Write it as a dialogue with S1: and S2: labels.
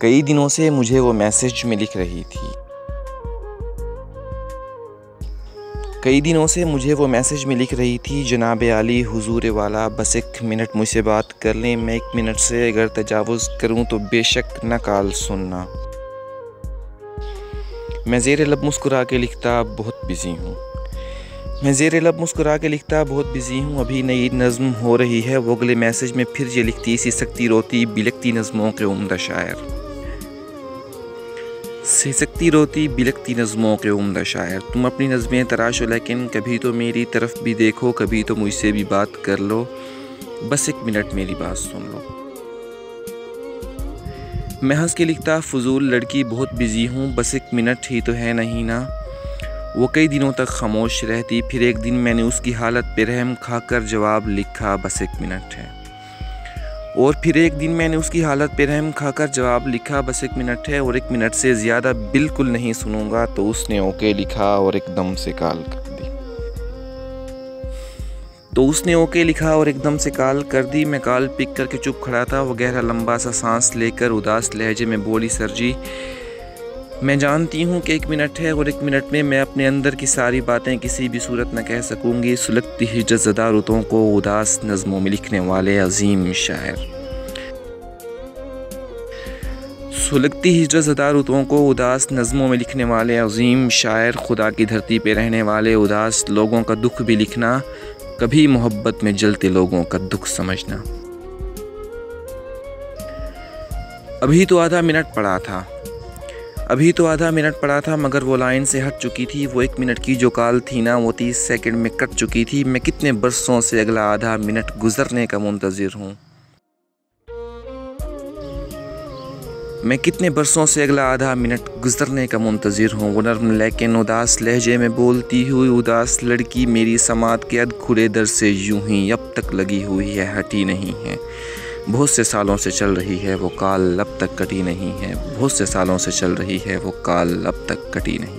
S1: कई दिनों से मुझे वो मैसेज में लिख रही थी। जनाब आली हुजूर वाला, बस 1 मिनट मुझसे बात कर लें। मैं 1 मिनट से अगर तजावुज़ करूं तो बेशक न कॉल सुनना। मैं ज़ेर लब मुस्कुरा के लिखता बहुत बिज़ी हूँ। अभी नई नज़्म हो रही है। वो अगले मैसेज में फिर ये लिखती, सिसकती रोती बिलकती नज़्मों के उम्दा शायर। तुम अपनी नज़्में तराशो लेकिन कभी तो मेरी तरफ भी देखो, कभी तो मुझसे भी बात कर लो। बस 1 मिनट मेरी बात सुन लो। मैं हंस के लिखता, फजूल लड़की बहुत बिज़ी हूँ, बस 1 मिनट ही तो है नहीं ना। वो कई दिनों तक खामोश रहती। फिर एक दिन मैंने उसकी हालत पे रहम खाकर जवाब लिखा, बस 1 मिनट है। और फिर एक दिन मैंने उसकी हालत पे रहम खाकर जवाब लिखा, बस 1 मिनट है और 1 मिनट से ज़्यादा बिल्कुल नहीं सुनूंगा। तो उसने ओके लिखा और एकदम से कॉल कर दी। मैं कॉल पिक करके चुप खड़ा था। वो गहरा लंबा सा सांस लेकर उदास लहजे में बोली, सर जी, मैं जानती हूँ कि 1 मिनट है और 1 मिनट में मैं अपने अंदर की सारी बातें किसी भी सूरत न कह सकूँगी। सुलगती हिज्जत ज़दा रुतों को उदास नज़्मों में लिखने वाले अजीम शायर। खुदा की धरती पे रहने वाले उदास लोगों का दुख भी लिखना, कभी मोहब्बत में जलते लोगों का दुख समझना। अभी तो आधा मिनट पड़ा था मगर वो लाइन से हट चुकी थी। वो 1 मिनट की जो कॉल थी ना, वो 30 सेकंड में कट चुकी थी। मैं कितने बरसों से अगला आधा मिनट गुजरने का मुंतज़िर हूँ। वो नर्म लेकिन उदास लहजे में बोलती हुई उदास लड़की मेरी समात के खुले दर से यूं ही अब तक लगी हुई है, हटी नहीं है। बहुत से सालों से चल रही है वो कॉल अब तक कटी नहीं है।